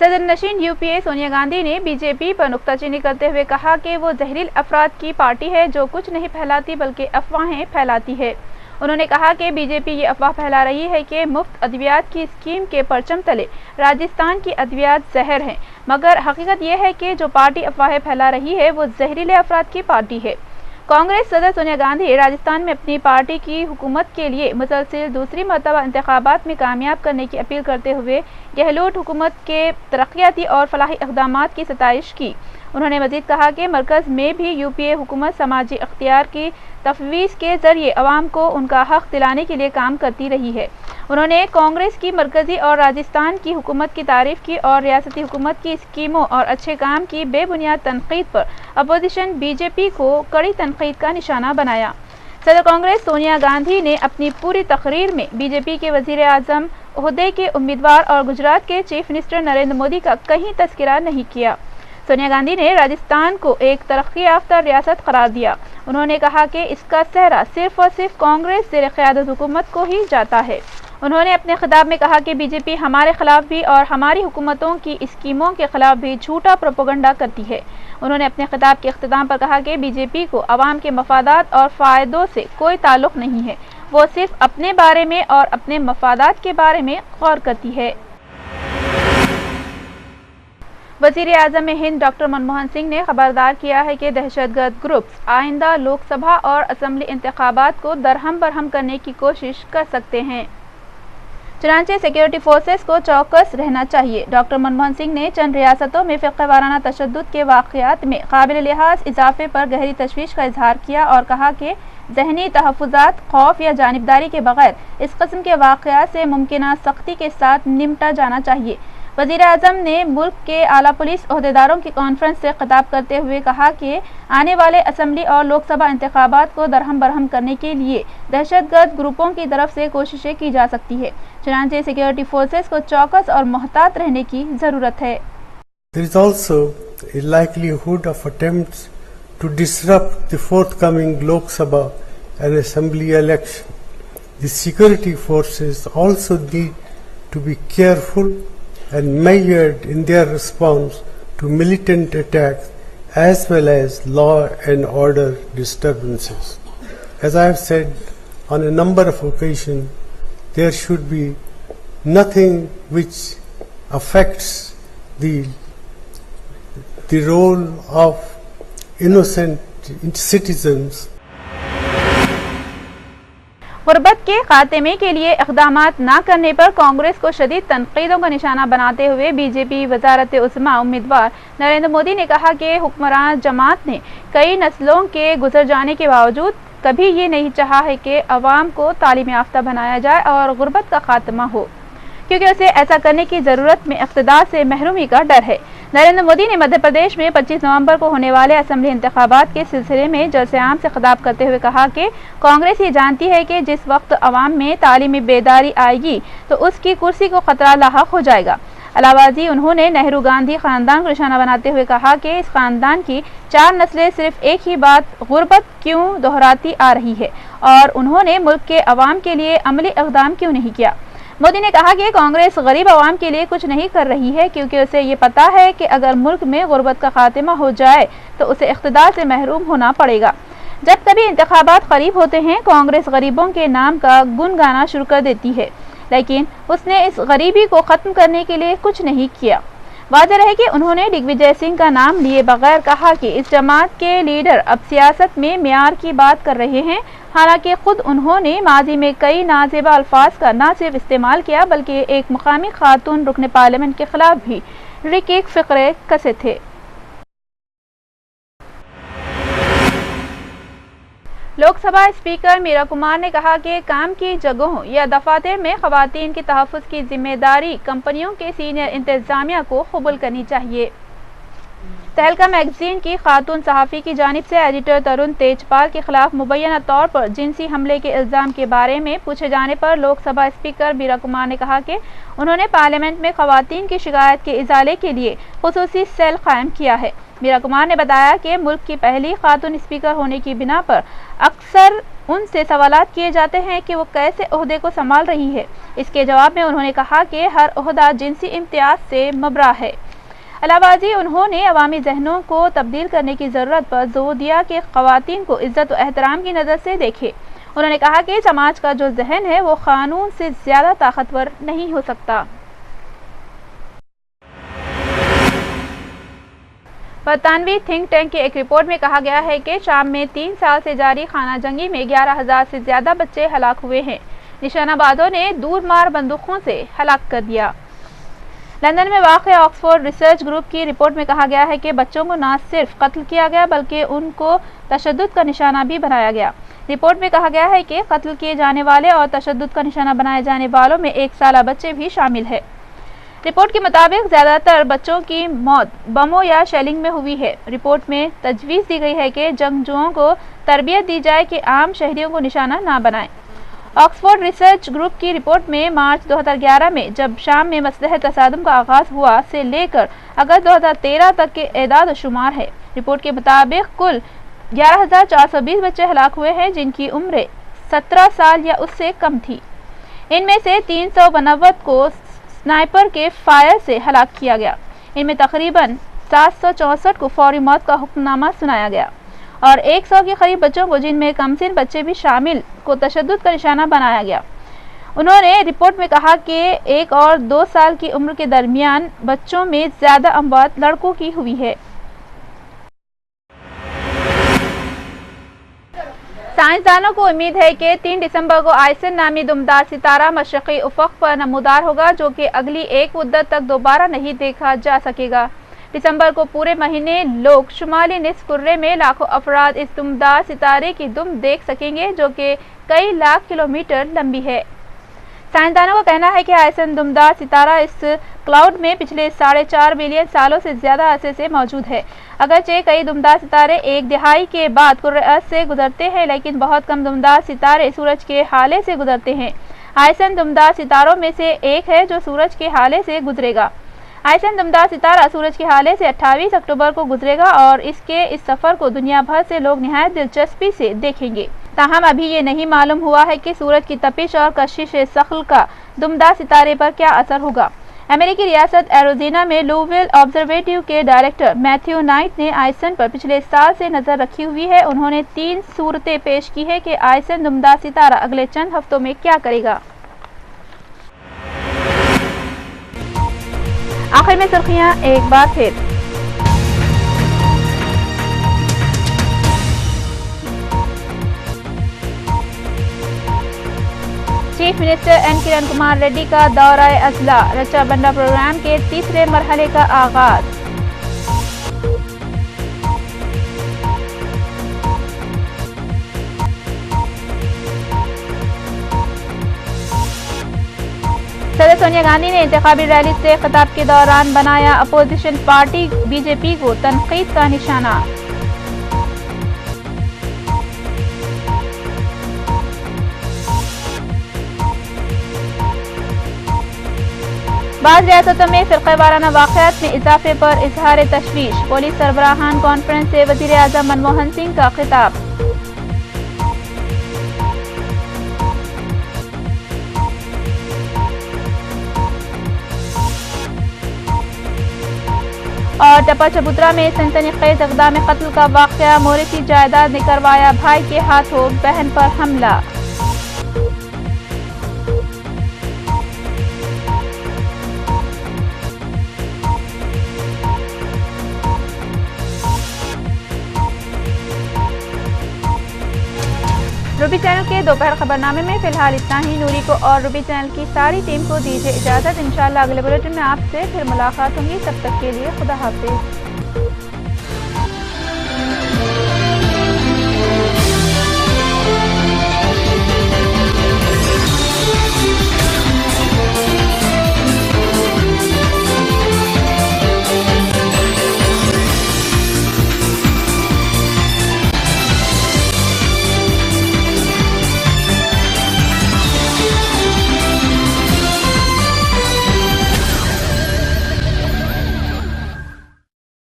صدر نشین UPA سونیا گاندھی نے BJP پر نکتہ چینی کرتے ہوئے کہا کہ وہ زہریل افراد کی پارٹی ہے جو کچھ نہیں پھیلاتی بلکہ افواہیں پھیلاتی ہے۔ انہوں نے کہا کہ BJP یہ افواہ پھیلا رہی ہے کہ مفت ادویات کی اسکیم کے پرچم تلے راجستھان کی ادویات زہر ہیں، مگر حقیقت یہ ہے کہ جو پارٹی افواہیں پھیلا رہی ہے وہ زہریلے افراد کی پارٹی ہے۔ کانگریس صدر سونیا گاندھی راجستھان میں اپنی پارٹی کی حکومت کے لیے مسلسل دوسری مرتبہ انتخابات میں کامیاب کرنے کی اپیل کرتے ہوئے گہلوٹ حکومت کے ترقیاتی اور فلاحی اقدامات کی ستائش کی۔ انہوں نے مزید کہا کہ مرکز میں بھی UPA حکومت سماجی اختیار کی تفویض کے ذریعے عوام کو ان کا حق دلانے کے لیے کام کرتی رہی ہے۔ انہوں نے کانگریس کی مرکزی اور راجستھان کی حکومت کی تعریف کی اور ریاستی حکومت کی اسکیموں اور اچھے کام کی بے بنیاد تنقید پر اپوزیشن BJP کو کڑی تنقید کا نشانہ بنایا۔ صدر کانگریس سونیا گاندھی نے اپنی پوری تقریر میں BJP کے وزیر اعظم عہدے کے امیدوار اور گجرات کے چیف منسٹر نریندر مودی کا کہیں تذکرہ نہیں کیا۔ سونیا گاندھی نے راجستھان کو ایک ترقی یافتہ ریاست قرار دیا۔ انہوں نے کہا کہ اس کا سہرا صرف اور صرف کانگریس زیر قیادت حکومت کو ہی جاتا ہے۔ انہوں نے اپنے خطاب میں کہا کہ BJP ہمارے خلاف بھی اور ہماری حکومتوں کی اسکیموں کے خلاف بھی جھوٹا پروپیگنڈا کرتی ہے۔ انہوں نے اپنے خطاب کے اختتام پر کہا کہ BJP کو عوام کے مفادات اور فائدوں سے کوئی تعلق نہیں ہے، وہ صرف اپنے بارے میں اور اپنے مفادات کے بارے میں غور کرتی ہے۔ وزیر اعظم ہند ڈاکٹر منموہن سنگھ نے خبردار کیا ہے کہ دہشت گرد گروپس آئندہ لوک سبھا اور اسمبلی انتخابات کو درہم برہم کرنے کی کوشش کر سکتے ہیں، چنانچہ سیکورٹی فورسز کو چوکس رہنا چاہیے۔ ڈاکٹر منموہن سنگھ نے چند ریاستوں میں فرقہ وارانہ تشدد کے واقعات میں قابل لحاظ اضافے پر گہری تشویش کا اظہار کیا اور کہا کہ ذہنی تحفظات، خوف یا جانبداری کے بغیر اس قسم کے واقعات سے ممکنہ سختی کے ساتھ نمٹا جانا چاہیے۔ وزیر اعظم نے ملک کے اعلیٰ پولیس عہدیداروں کی کانفرنس سے خطاب کرتے ہوئے کہا کہ آنے والے اسمبلی اور لوک سبھا انتخابات کو درہم برہم کرنے کے لیے دہشت گرد گروپوں کی طرف سے کوششیں کی جا سکتی ہے، چنانچہ سیکورٹی فورسز کو چوکس اور محتاط رہنے کی ضرورت ہے۔ There is also a likelihood of attempts to disrupt the forthcoming Lok Sabha and Assembly election. The security forces also need to be careful and measured in their response to militant attacks as well as law and order disturbances. As I have said on a number of occasions, there should be nothing which affects the role of innocent citizens. غربت کے خاتمے کے لیے اقدامات نہ کرنے پر کانگریس کو شدید تنقیدوں کا نشانہ بناتے ہوئے BJP وزارت عظمیٰ امیدوار نریندر مودی نے کہا کہ حکمران جماعت نے کئی نسلوں کے گزر جانے کے باوجود کبھی یہ نہیں چاہا ہے کہ عوام کو تعلیم یافتہ بنایا جائے اور غربت کا خاتمہ ہو، کیونکہ اسے ایسا کرنے کی ضرورت میں اقتدار سے محرومی کا ڈر ہے۔ نریندر مودی نے مدھیہ پردیش میں 25 نومبر کو ہونے والے اسمبلی انتخابات کے سلسلے میں جلسہ عام سے خطاب کرتے ہوئے کہا کہ کانگریس یہ جانتی ہے کہ جس وقت عوام میں تعلیمی بیداری آئے گی تو اس کی کرسی کو خطرہ لاحق ہو جائے گا۔ علاوہ ازیں انہوں نے نہرو گاندھی خاندان کو نشانہ بناتے ہوئے کہا کہ اس خاندان کی 4 نسلیں صرف ایک ہی بات غربت کیوں دہراتی آ رہی ہے اور انہوں نے ملک کے عوام کے لیے عملی اقدام کیوں نہیں کیا۔ مودی نے کہا کہ کانگریس غریب عوام کے لیے کچھ نہیں کر رہی ہے کیونکہ اسے یہ پتا ہے کہ اگر ملک میں غربت کا خاتمہ ہو جائے تو اسے اقتدار سے محروم ہونا پڑے گا۔ جب کبھی انتخابات قریب ہوتے ہیں کانگریس غریبوں کے نام کا گن گانا شروع کر دیتی ہے، لیکن اس نے اس غریبی کو ختم کرنے کے لیے کچھ نہیں کیا۔ واضح رہے کہ انہوں نے ڈگ وجے سنگھ کا نام لیے بغیر کہا کہ اس جماعت کے لیڈر اب سیاست میں معیار کی بات کر رہے ہیں، حالانکہ خود انہوں نے ماضی میں کئی نازیبا الفاظ کا نہ صرف استعمال کیا بلکہ ایک مقامی خاتون رکن پارلیمنٹ کے خلاف بھی رقیق فقرے کسے تھے۔ لوک سبھا اسپیکر میرا کمار نے کہا کہ کام کی جگہوں یا دفاتر میں خواتین کے تحفظ کی ذمہ داری کمپنیوں کے سینئر انتظامیہ کو قبول کرنی چاہیے۔ تہلکہ میگزین کی خاتون صحافی کی جانب سے ایڈیٹر ترون تیجپال کے خلاف مبینہ طور پر جنسی حملے کے الزام کے بارے میں پوچھے جانے پر لوک سبھا اسپیکر میرا کمار نے کہا کہ انہوں نے پارلیمنٹ میں خواتین کی شکایات کے ازالے کے لیے خصوصی سیل قائم کیا ہے۔ میرا کمار نے بتایا کہ ملک کی پہلی خاتون اسپیکر ہونے کی بنا پر اکثر ان سے سوالات کیے جاتے ہیں کہ وہ کیسے عہدے کو سنبھال رہی ہے۔ اس کے جواب میں انہوں نے کہا کہ ہر عہدہ جنسی امتیاز سے مبرا ہے۔ علاوہ ازیں انہوں نے عوامی ذہنوں کو تبدیل کرنے کی ضرورت پر زور دیا کہ خواتین کو عزت و احترام کی نظر سے دیکھے۔ انہوں نے کہا کہ سماج کا جو ذہن ہے وہ قانون سے زیادہ طاقتور نہیں ہو سکتا۔ برطانوی تھنک ٹینک کی ایک رپورٹ میں کہا گیا ہے کہ شام میں 3 سال سے جاری خانہ جنگی میں 11,000 سے زیادہ بچے ہلاک ہوئے ہیں۔ نشانہ بازوں نے دور مار بندوقوں سے ہلاک کر دیا۔ لندن میں واقع آکسفورڈ ریسرچ گروپ کی رپورٹ میں کہا گیا ہے کہ بچوں کو نہ صرف قتل کیا گیا بلکہ ان کو تشدد کا نشانہ بھی بنایا گیا۔ رپورٹ میں کہا گیا ہے کہ قتل کیے جانے والے اور تشدد کا نشانہ بنائے جانے والوں میں 1 سالہ بچے بھی شامل ہیں۔ رپورٹ کے مطابق زیادہ تر بچوں کی موت بموں یا شیلنگ میں ہوئی ہے۔ رپورٹ میں تجویز دی گئی ہے کہ جنگجوؤں کو تربیت دی جائے کہ عام شہریوں کو نشانہ نہ بنائیں۔ آکسفورڈ ریسرچ گروپ کی رپورٹ میں مارچ 2011 میں جب شام میں مسلح تصادم کا آغاز ہوا سے لے کر اگست 2013 تک کے اعداد و شمار ہے۔ رپورٹ کے مطابق کل 11,420 بچے ہلاک ہوئے ہیں جن کی عمریں 17 سال یا اس سے کم تھی۔ ان میں سے 392 کو سنائپر کے فائر سے ہلاک کیا گیا۔ ان میں تقریباً 764 کو فوری موت کا حکم نامہ سنایا گیا اور 100 کے قریب بچوں کو جن میں کم سن بچے بھی شامل کو تشدد کا نشانہ بنایا گیا۔ انہوں نے رپورٹ میں کہا کہ 1 اور 2 سال کی عمر کے درمیان بچوں میں زیادہ اموات لڑکوں کی ہوئی ہے۔ سائنسدانوں کو امید ہے کہ 3 دسمبر کو آئسن نامی دمدار ستارہ مشرقی افق پر نمودار ہوگا جو کہ اگلی ایک مدت تک دوبارہ نہیں دیکھا جا سکے گا۔ دسمبر کو پورے مہینے لوگ شمالی نصف کرے میں لاکھوں افراد اس دمدار ستارے کی دم دیکھ سکیں گے جو کہ کئی لاکھ کلومیٹر لمبی ہے۔ سائنسدانوں کا کہنا ہے کہ آئسن دمدار ستارہ اس کلاؤڈ میں پچھلے 4.5 بلین سالوں سے زیادہ عرصے سے موجود ہے۔ اگرچہ کئی دمدار ستارے 1 دہائی کے بعد کرۂ ارض سے گزرتے ہیں لیکن بہت کم دمدار ستارے سورج کے ہالے سے گزرتے ہیں۔ آئسن دمدار ستاروں میں سے ایک ہے جو سورج کے ہالے سے گزرے گا۔ آئسن دمدار ستارہ سورج کے ہالے سے 28 اکتوبر کو گزرے گا اور اس کے اس سفر کو دنیا بھر سے لوگ نہایت دلچسپی سے دیکھیں گے۔ تاہم ابھی یہ نہیں معلوم ہوا ہے کہ سورج کی تپش اور کشش ثقل کا دمدار ستارے پر کیا اثر ہوگا۔ امریکی ریاست ایریزونا میں لوویل آبزرویٹو کے ڈائریکٹر میتھیو نائٹ نے آئسن پر پچھلے سال سے نظر رکھی ہوئی ہے۔ انہوں نے 3 صورتیں پیش کی ہے کہ آئسن دمدار ستارہ اگلے چند ہفتوں میں کیا کرے گا۔ آخر میں سرخیاں ایک بار پھر۔ چیف منسٹر این کرن کمار ریڈی کا دورہ اضلاع، رچا بنڈا پروگرام کے 3رے مرحلے کا آغاز۔ صدر سونیا گاندھی نے انتخابی ریلی سے خطاب کے دوران بنایا اپوزیشن پارٹی بی جے پی کو تنقید کا نشانہ۔ بعض ریاستوں میں فرقہ وارانہ واقعات میں اضافے پر اظہار تشویش، پولیس سربراہان کانفرنس سے وزیر اعظم منموہن سنگھ کا خطاب۔ اور ٹپا چبوترا میں سنسنی خیز اقدام قتل کا واقعہ، موریثی جائیداد نے کروایا بھائی کے ہاتھوں بہن پر حملہ۔ روبی چینل کے دوپہر خبرنامے میں فی الحال اتنا ہی۔ نوری کو اور روبی چینل کی ساری ٹیم کو دیجیے اجازت۔ انشاءاللہ اگلے بلیٹن میں آپ سے پھر ملاقات ہوگی، تب تک کے لیے خدا حافظ۔